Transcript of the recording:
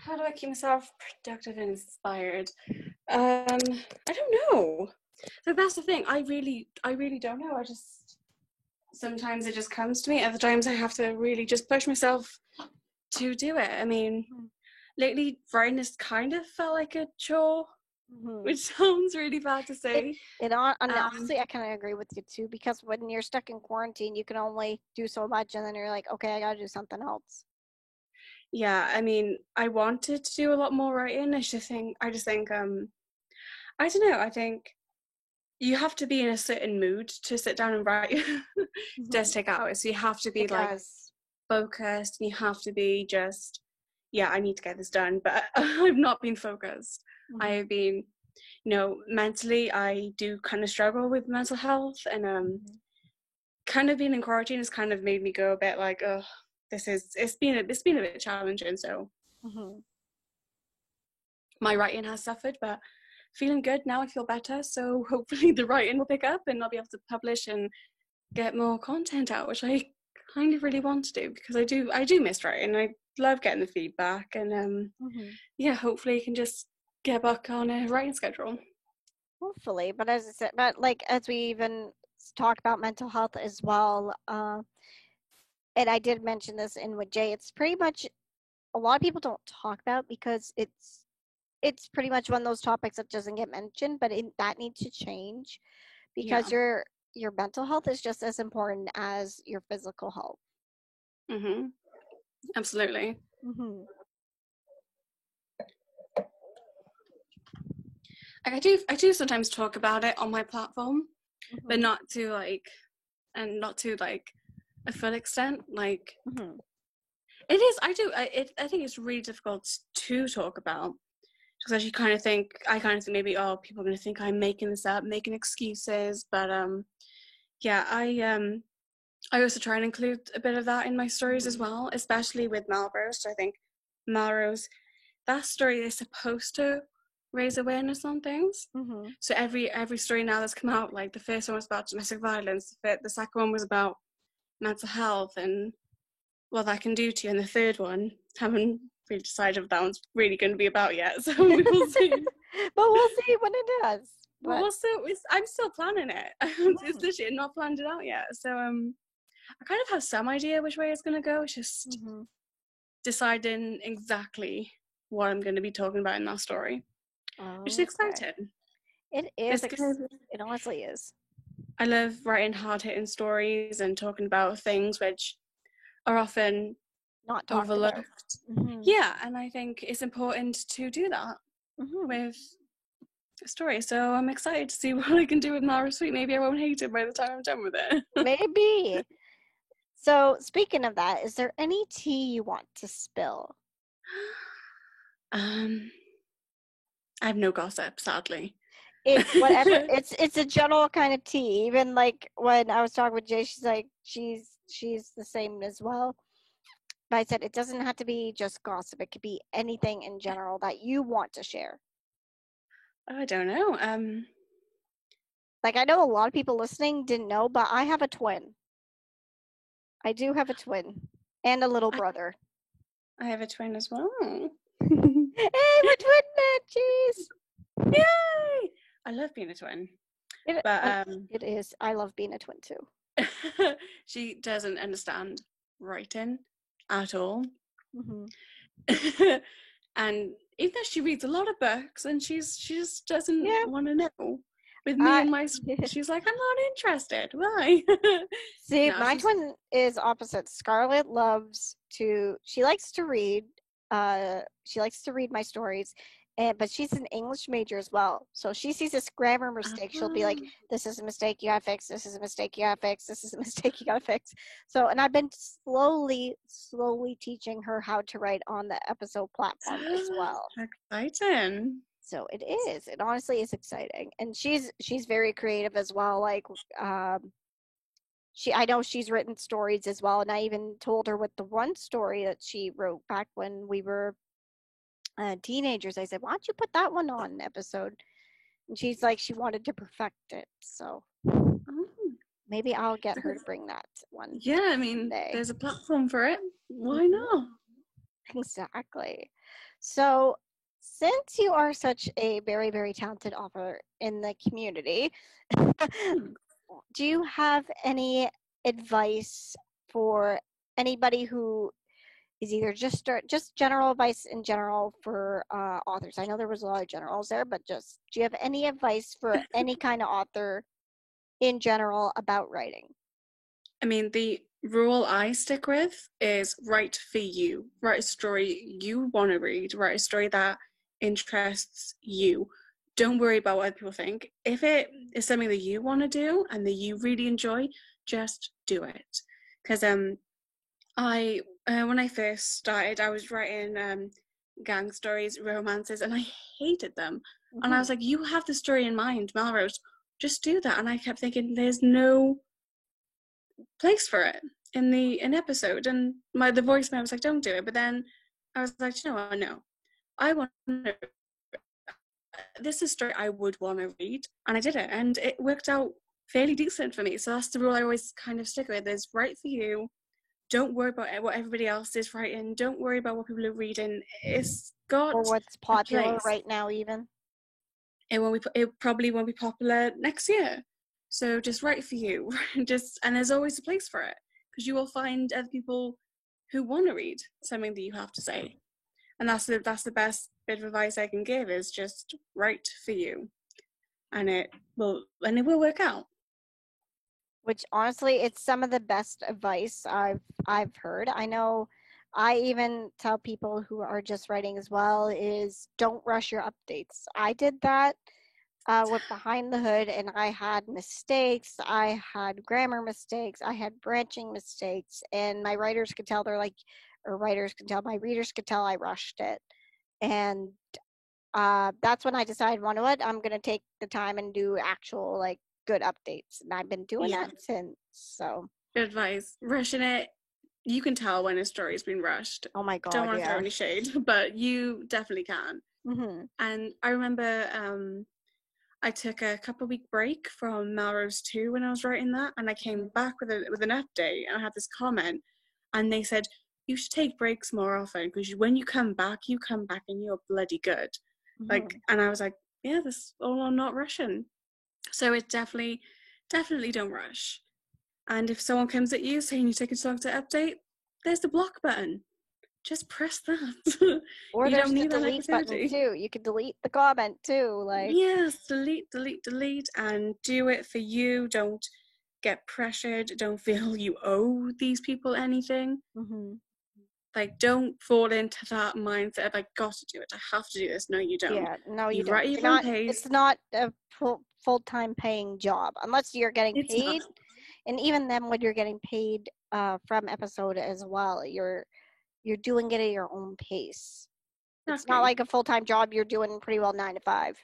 How do I keep myself productive and inspired? I don't know. So that's the thing. I really don't know. I just sometimes it just comes to me. Other times I have to really just push myself to do it. I mean, lately writing has kind of felt like a chore, which sounds really bad to say. Honestly, I kind of agree with you too, because when you're stuck in quarantine, you can only do so much, and then you're like, okay, I gotta do something else. Yeah, I mean, I wanted to do a lot more writing. I just think, I don't know. I think you have to be in a certain mood to sit down and write. It does take hours. So you have to be It like does. focused, and you have to be just, yeah, I need to get this done. But I've not been focused. I have been, mentally, I do kind of struggle with mental health, and kind of being in quarantine has kind of made me go a bit like, oh, it's been a bit challenging. So my writing has suffered, but feeling good now. I feel better, so hopefully the writing will pick up and I'll be able to publish and get more content out, which I kind of really want to do, because I do miss writing. I love getting the feedback, and yeah, hopefully you can just get back on a writing schedule. Hopefully, but as I said, but like as we even talk about mental health as well, and I did mention this in with Jay, it's pretty much a lot of people don't talk about, because it's pretty much one of those topics that doesn't get mentioned, but that needs to change, because Yeah. your mental health is just as important as your physical health. Absolutely. Like I do sometimes talk about it on my platform, but not to like a full extent. Like it is. I think it's really difficult to talk about, because I kind of think maybe, oh, people are going to think I'm making this up, making excuses. But yeah, I also try and include a bit of that in my stories as well, especially with Melrose. So I think Melrose, that story is supposed to raise awareness on things. So every story now that's come out, like the first one was about domestic violence, the second one was about mental health and what that can do to you, and the third one, haven't really decided what that one's really going to be about yet, so we will see. But we'll see when it does. But I'm still planning it. It's literally not planned it out yet, so I kind of have some idea which way it's going to go. It's just deciding exactly what I'm going to be talking about in that story, which is exciting. It is. It honestly is. I love writing hard-hitting stories and talking about things which are often not overlooked. Yeah, and I think it's important to do that with a story. So I'm excited to see what I can do with Mara Sweet. Maybe I won't hate it by the time I'm done with it. Maybe. So speaking of that, is there any tea you want to spill? I have no gossip, sadly. It's whatever. it's a general kind of tea. Even like when I was talking with Jay, she's like she's the same as well. But I said it doesn't have to be just gossip. It could be anything in general that you want to share. I don't know. Like I know a lot of people listening didn't know, but I have a twin. I do have a twin and a little brother. I have a twin as well. Hey, we're twin matches! Yay! I love being a twin. It is. I love being a twin too. She doesn't understand writing at all. And even though she reads a lot of books, and she just doesn't want to know. With me and my, she's like, I'm not interested. Why? See, no, my twin is opposite. Scarlett she likes to read. She likes to read my stories, but she's an English major as well. So she sees this grammar mistake, she'll be like, this is a mistake you gotta fix, this is a mistake you gotta fix, this is a mistake you gotta fix. So, and I've been slowly teaching her how to write on the episode platform as well. Exciting. So it is. It honestly is exciting. And she's very creative as well. Like, I know she's written stories as well. And I even told her with the one story that she wrote back when we were teenagers, I said, why don't you put that one on an episode? And she's like, she wanted to perfect it. So maybe I'll get her to bring that one. Yeah, I mean, there's a platform for it. Why not? Exactly. So, since you are such a very, very talented author in the community, do you have any advice for anybody who is either just general advice in general for authors? I know there was a lot of generals there, but just do you have any advice for any kind of author in general about writing? I mean, the rule I stick with is write for you. Write a story you want to read. Write a story that interests you. Don't worry about what other people think. If it is something that you want to do and that you really enjoy, just do it. Because I when I first started, I was writing gang stories, romances, and I hated them. Mm-hmm. And I was like, "You have the story in mind, Melrose. Just do that." And I kept thinking, "There's no place for it in an episode." And the voicemail was like, "Don't do it." But then I was like, "You know what? No, I want to. This is a story I would want to read," and I did it, and it worked out fairly decent for me. So that's the rule I always kind of stick with: is write for you. Don't worry about what everybody else is writing. Don't worry about what people are reading. It's got or what's popular right now, even. It probably won't be popular next year. So just write for you. And there's always a place for it, because you will find other people who want to read something that you have to say. And that's the best bit of advice I can give, is just write for you, and it will work out. Which honestly, it's some of the best advice I've heard. I know I even tell people who are just writing as well is don't rush your updates. I did that with Behind the Hood, and I had mistakes. I had grammar mistakes. I had branching mistakes, and my writers could tell. My readers could tell I rushed it. And that's when I decided, you know what, I'm going to take the time and do actual, like, good updates. And I've been doing that since, so. Good advice. Rushing it, you can tell when a story's been rushed. Oh my God, don't want to throw any shade, but you definitely can. Mm-hmm. And I remember I took a couple week break from Melrose 2 when I was writing that, and I came back with an update, and I had this comment, and they said, you should take breaks more often, because when you come back and you're bloody good. Mm-hmm. Like, and I was like, yeah, this all or not rushing. So it definitely don't rush. And if someone comes at you saying you take a long to update, there's the block button. Just press that. Or there's the delete button too. You can delete the comment too. Like, yes, delete, and do it for you. Don't get pressured. Don't feel you owe these people anything. Mm-hmm. Like, don't fall into that mindset of, I got to do it. I have to do this. No, you don't. Yeah, no, you don't. It's not a full-time paying job unless you're getting paid. And even then, when you're getting paid from episode as well, you're doing it at your own pace. It's not like a full-time job. You're doing pretty well 9 to 5.